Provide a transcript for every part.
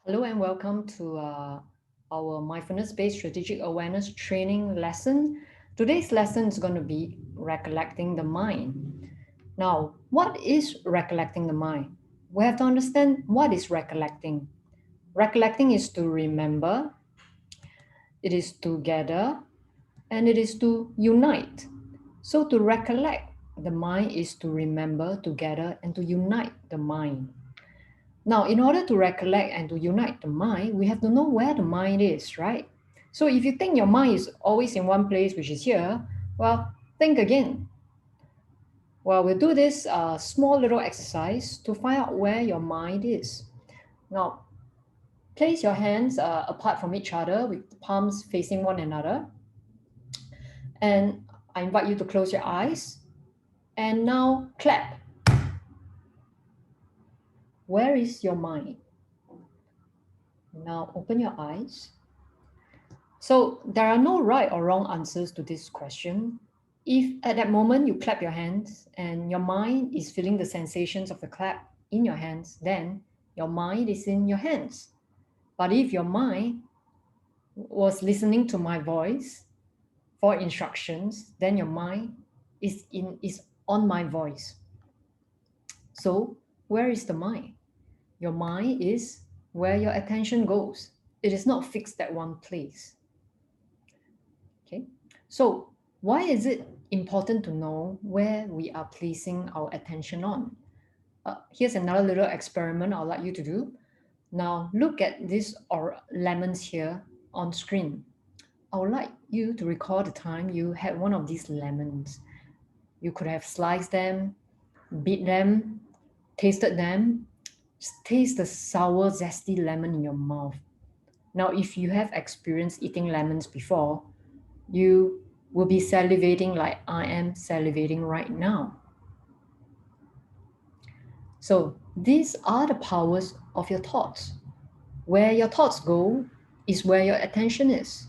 Hello and welcome to our mindfulness-based strategic awareness training lesson. Today's lesson is going to be recollecting the mind. Now, what is recollecting the mind? We have to understand what is recollecting. Recollecting is to remember, it is to gather, and it is to unite. So to recollect the mind is to remember, to gather, and to unite the mind. Now, in order to recollect and to unite the mind, we have to know where the mind is, right? So if you think your mind is always in one place, which is here, well, think again. Well, we'll do this small little exercise to find out where your mind is. Now, place your hands apart from each other with the palms facing one another. And I invite you to close your eyes. And now clap. Where is your mind? Now open your eyes. So there are no right or wrong answers to this question. If at that moment you clap your hands and your mind is feeling the sensations of the clap in your hands, then your mind is in your hands. But if your mind was listening to my voice for instructions, then your mind is on my voice. So where is the mind? Your mind is where your attention goes. It is not fixed at one place. Okay, so why is it important to know where we are placing our attention on? Here's another little experiment I'd like you to do. Now look at these lemons here on screen. I would like you to recall the time you had one of these lemons. You could have sliced them, beat them, tasted them. Just taste the sour, zesty lemon in your mouth. Now, if you have experienced eating lemons before, you will be salivating like I am salivating right now. So these are the powers of your thoughts. Where your thoughts go is where your attention is.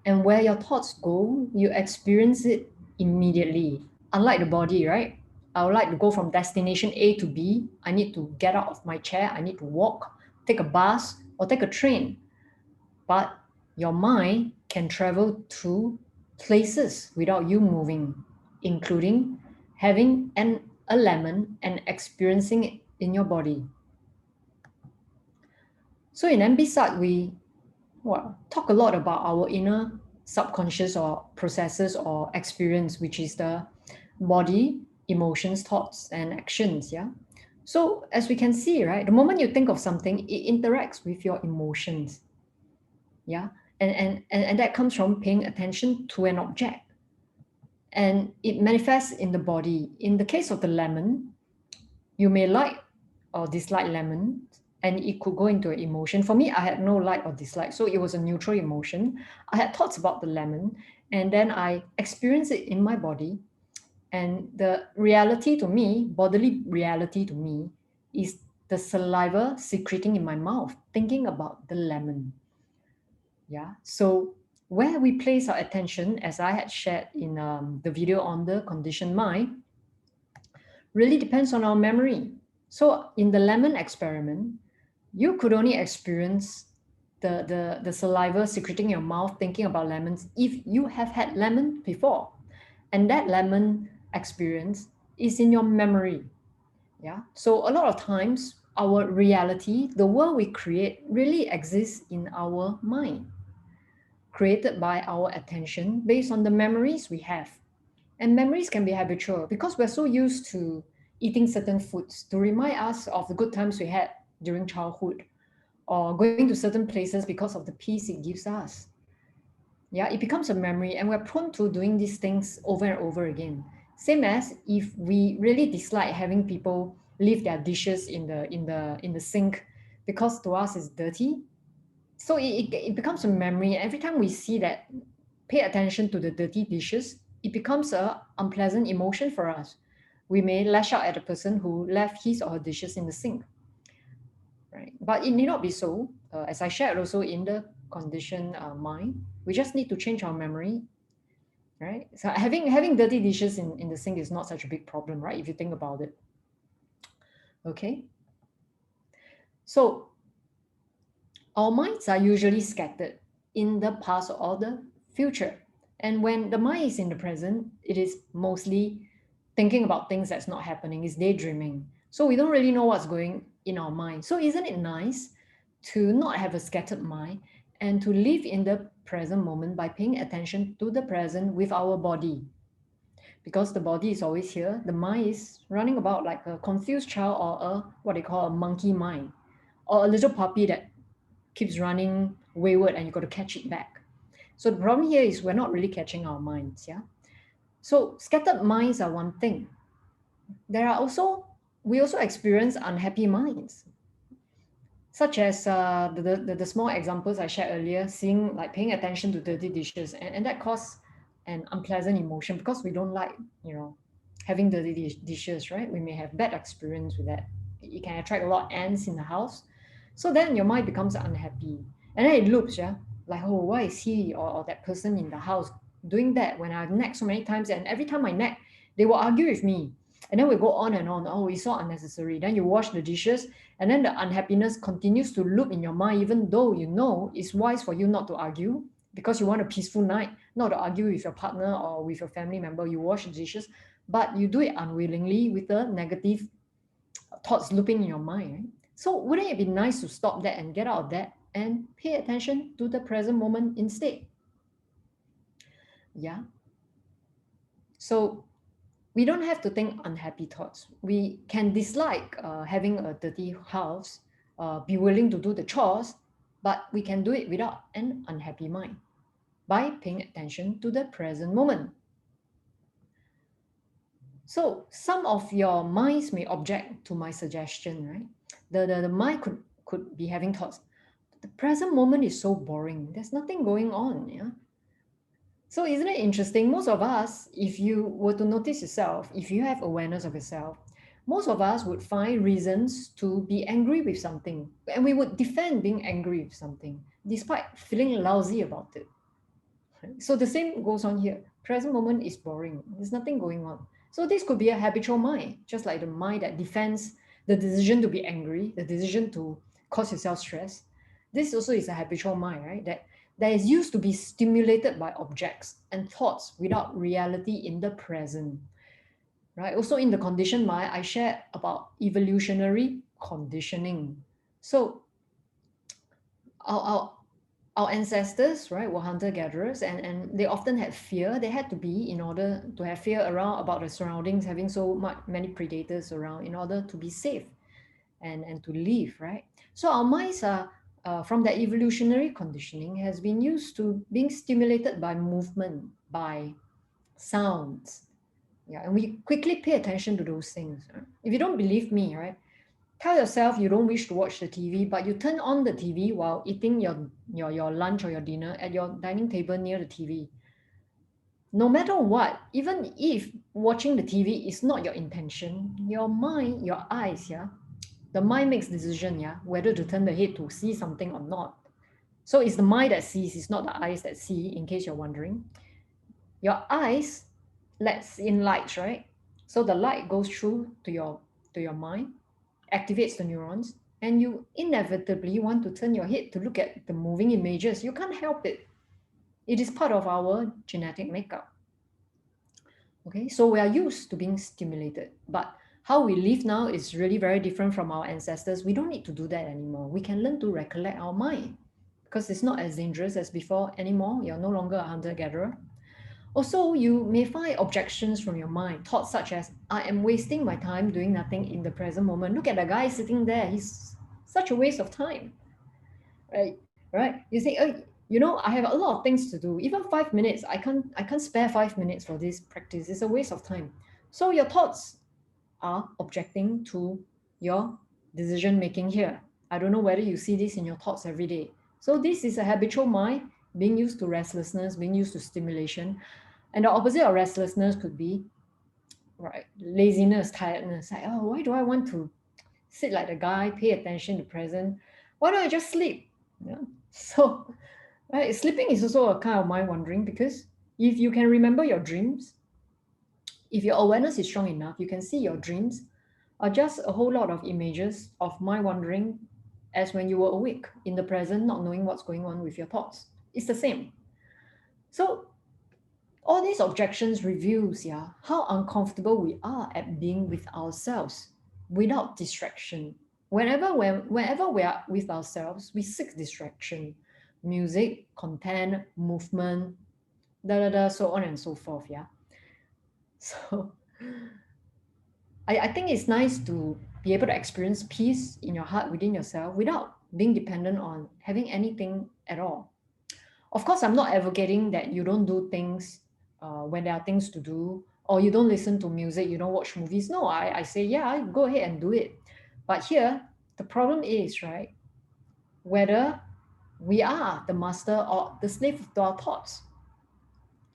And where your thoughts go, you experience it immediately. Unlike the body, right? I would like to go from destination A to B. I need to get out of my chair. I need to walk, take a bus, or take a train. But your mind can travel to places without you moving, including having a lemon and experiencing it in your body. So in MBSAT, we talk a lot about our inner subconscious or processes or experience, which is the body, emotions, thoughts, and actions. Yeah. So as we can see, right, the moment you think of something, it interacts with your emotions. Yeah. And that comes from paying attention to an object. And it manifests in the body. In the case of the lemon, you may like or dislike lemon, and it could go into an emotion. For me, I had no like or dislike, so it was a neutral emotion. I had thoughts about the lemon, and then I experienced it in my body. And the reality to me, bodily reality to me, is the saliva secreting in my mouth, thinking about the lemon. Yeah. So where we place our attention, as I had shared in the video on the conditioned mind, really depends on our memory. So in the lemon experiment, you could only experience the saliva secreting in your mouth thinking about lemons if you have had lemon before. And that lemon experience is in your memory. Yeah. So a lot of times our reality, the world we create, really exists in our mind, created by our attention based on the memories we have. And memories can be habitual because we're so used to eating certain foods to remind us of the good times we had during childhood, or going to certain places because of the peace it gives us. Yeah, it becomes a memory, and we're prone to doing these things over and over again. Same as if we really dislike having people leave their dishes in the sink because to us it's dirty. So it becomes a memory. Every time we see that, pay attention to the dirty dishes, it becomes a unpleasant emotion for us. We may lash out at the person who left his or her dishes in the sink, right? But it need not be so. As I shared also in the conditioned mind, we just need to change our memory, right? So having dirty dishes in the sink is not such a big problem, right? If you think about it. Okay. So Our minds are usually scattered in the past or the future. And when the mind is in the present, it is mostly thinking about things that's not happening, is daydreaming. So we don't really know what's going in our mind. So isn't it nice to not have a scattered mind and to live in the present moment by paying attention to the present with our body? Because the body is always here, the mind is running about like a confused child or a what they call a monkey mind or a little puppy that keeps running wayward and you got to catch it back. So the problem here is we're not really catching our minds, yeah? So scattered minds are one thing. There are also, we also experience unhappy minds, such as the small examples I shared earlier, seeing like paying attention to dirty dishes, and that causes an unpleasant emotion because we don't like, you know, having dirty dishes, right? We may have bad experience with that. It can attract a lot of ants in the house. So then your mind becomes unhappy. And then it loops, yeah? Like, oh, why is he or that person in the house doing that when I've nagged so many times? And every time I nag, they will argue with me. And then we go on and on. Oh, it's so unnecessary. Then you wash the dishes, and then the unhappiness continues to loop in your mind, even though you know it's wise for you not to argue because you want a peaceful night, not to argue with your partner or with your family member. You wash the dishes, but you do it unwillingly with the negative thoughts looping in your mind. Right? So wouldn't it be nice to stop that and get out of that and pay attention to the present moment instead? Yeah. So we don't have to think unhappy thoughts. We can dislike having a dirty house, be willing to do the chores, but we can do it without an unhappy mind by paying attention to the present moment. So some of your minds may object to my suggestion, right? The mind could be having thoughts. The present moment is so boring. There's nothing going on. Yeah. So isn't it interesting? Most of us, if you were to notice yourself, if you have awareness of yourself, most of us would find reasons to be angry with something. And we would defend being angry with something, despite feeling lousy about it. So the same goes on here. Present moment is boring. There's nothing going on. So this could be a habitual mind, just like the mind that defends the decision to be angry, the decision to cause yourself stress. This also is a habitual mind, right? That is used to be stimulated by objects and thoughts without reality in the present. Right? Also in the conditioned mind, I shared about evolutionary conditioning. So our our ancestors, right, were hunter-gatherers, and they often had fear. They had to be, in order to have fear around about the surroundings, having so much many predators around in order to be safe and to live, right? So our minds are from that evolutionary conditioning has been used to being stimulated by movement, by sounds. Yeah, and we quickly pay attention to those things. Right? If you don't believe me, right, tell yourself you don't wish to watch the TV, but you turn on the TV while eating your lunch or your dinner at your dining table near the TV. No matter what, even if watching the TV is not your intention, your mind, your eyes, yeah, the mind makes decision, yeah, whether to turn the head to see something or not. So it's the mind that sees, it's not the eyes that see, in case you're wondering. Your eyes lets in lights, right? So the light goes through to your mind, activates the neurons, and you inevitably want to turn your head to look at the moving images. You can't help it. It is part of our genetic makeup. Okay, so we are used to being stimulated, but how we live now is really very different from our ancestors. We don't need to do that anymore. We can learn to recollect our mind because it's not as dangerous as before anymore. You're no longer a hunter-gatherer. Also, you may find objections from your mind, thoughts such as, I am wasting my time doing nothing in the present moment. Look at the guy sitting there. He's such a waste of time. Right? Right? You say, oh, you know, I have a lot of things to do. Even 5 minutes, I can't spare 5 minutes for this practice. It's a waste of time. So your thoughts are objecting to your decision making here. I don't know whether you see this in your thoughts every day. So this is a habitual mind being used to restlessness, being used to stimulation. And the opposite of restlessness could be, right, laziness, tiredness. Like, oh, why do I want to sit like the guy, pay attention to present? Why don't I just sleep? Yeah. So, right, sleeping is also a kind of mind wandering because if you can remember your dreams, if your awareness is strong enough, you can see your dreams are just a whole lot of images of mind wandering as when you were awake in the present, not knowing what's going on with your thoughts. It's the same. So all these objections reveals, yeah, how uncomfortable we are at being with ourselves without distraction. Whenever we are with ourselves, we seek distraction, music, content, movement, so on and so forth. Yeah. So I think it's nice to be able to experience peace in your heart within yourself without being dependent on having anything at all. Of course, I'm not advocating that you don't do things when there are things to do, or you don't listen to music, you don't watch movies. No, I say, yeah, go ahead and do it. But here, the problem is, right, whether we are the master or the slave to our thoughts.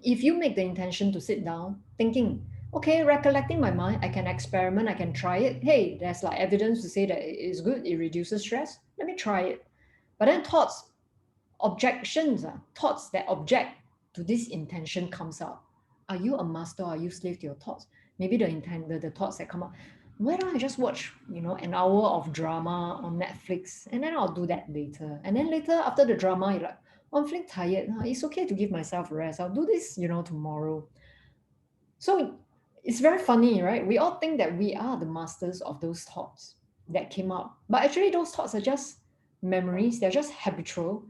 If you make the intention to sit down thinking, okay, recollecting my mind, I can experiment, I can try it. Hey, there's like evidence to say that it is good, it reduces stress. Let me try it. But then objections, thoughts that object to this intention comes out. Are you a master or are you slave to your thoughts? Maybe the thoughts that come out. Why don't I just watch, an hour of drama on Netflix and then I'll do that later. And then later after the drama, you're like, oh, I'm feeling tired. It's okay to give myself a rest. I'll do this, tomorrow. So it's very funny, right? We all think that we are the masters of those thoughts that came out. But actually those thoughts are just memories, they're just habitual.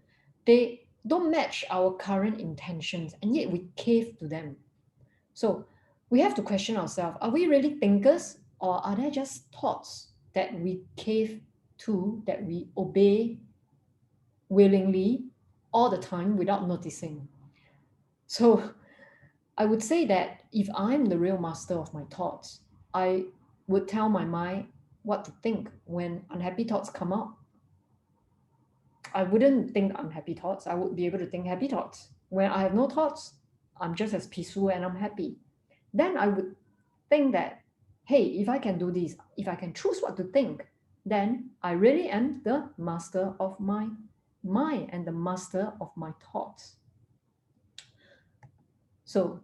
They don't match our current intentions, and yet we cave to them. So we have to question ourselves, are we really thinkers, or are there just thoughts that we cave to, that we obey willingly all the time without noticing? So I would say that if I'm the real master of my thoughts, I would tell my mind what to think when unhappy thoughts come up. I wouldn't think unhappy thoughts. I would be able to think happy thoughts. When I have no thoughts, I'm just as peaceful and I'm happy. Then I would think that, hey, if I can do this, if I can choose what to think, then I really am the master of my mind and the master of my thoughts. So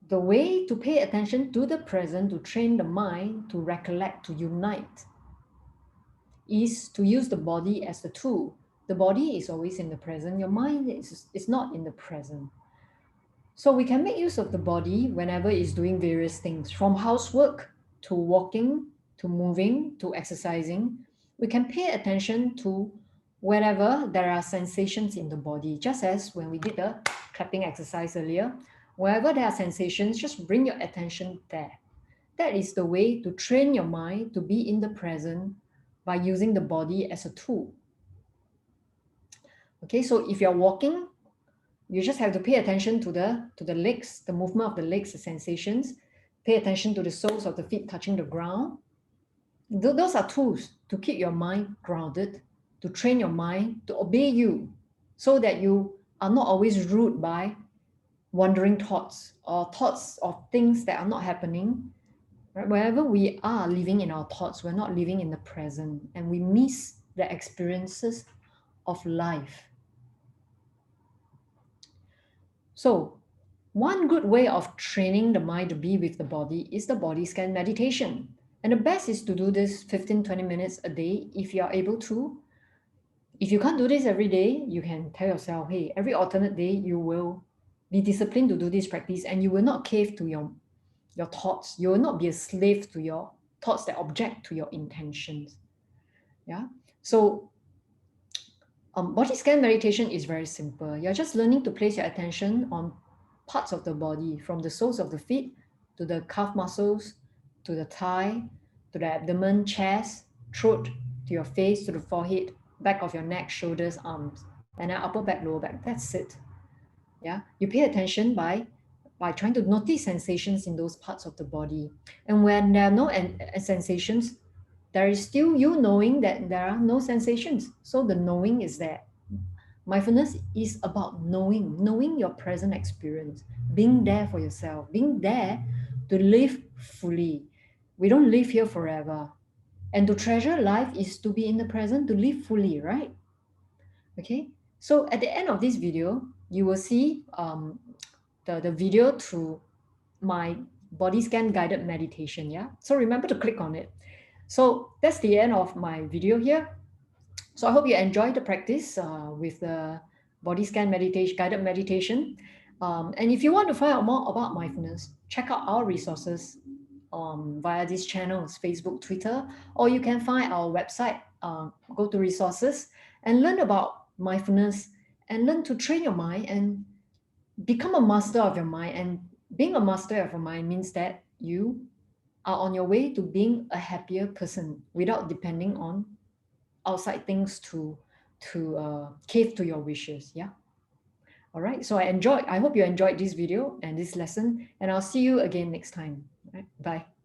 the way to pay attention to the present, to train the mind, to recollect, to unite, is to use the body as the tool. The body is always in the present. Your mind is not in the present. So we can make use of the body whenever it's doing various things, from housework to walking, to moving, to exercising. We can pay attention to whenever there are sensations in the body, just as when we did the clapping exercise earlier. Wherever there are sensations, just bring your attention there. That is the way to train your mind to be in the present by using the body as a tool. Okay, so if you're walking, you just have to pay attention to the legs, the movement of the legs, the sensations. Pay attention to the soles of the feet touching the ground. Those are tools to keep your mind grounded, to train your mind to obey you, so that you are not always ruled by wandering thoughts or thoughts of things that are not happening. Right? Wherever we are living in our thoughts, we're not living in the present, and we miss the experiences of life. So one good way of training the mind to be with the body is the body scan meditation. And the best is to do this 15-20 minutes a day if you are able to. If you can't do this every day, you can tell yourself, hey, every alternate day you will be disciplined to do this practice, and you will not cave to your thoughts. You will not be a slave to your thoughts that object to your intentions. Yeah. So body scan meditation is very simple. You're just learning to place your attention on parts of the body, from the soles of the feet to the calf muscles, to the thigh, to the abdomen, chest, throat, to your face, to the forehead, back of your neck, shoulders, arms, and then upper back, lower back. That's it. Yeah, you pay attention by trying to notice sensations in those parts of the body. And when there are no sensations, there is still you knowing that there are no sensations. So the knowing is there. Mindfulness is about knowing your present experience, being there for yourself, being there to live fully. We don't live here forever. And to treasure life is to be in the present, to live fully, right? Okay. So at the end of this video, you will see the video to my body scan guided meditation. Yeah. So remember to click on it. So that's the end of my video here. So I hope you enjoyed the practice with the body scan meditation, guided meditation. And if you want to find out more about mindfulness, check out our resources via these channels, Facebook, Twitter, or you can find our website. Go to resources and learn about mindfulness and learn to train your mind and become a master of your mind. And being a master of your mind means that you are on your way to being a happier person without depending on outside things to cave to your wishes. Yeah. All right. So I hope you enjoyed this video and this lesson, and I'll see you again next time. All right. Bye.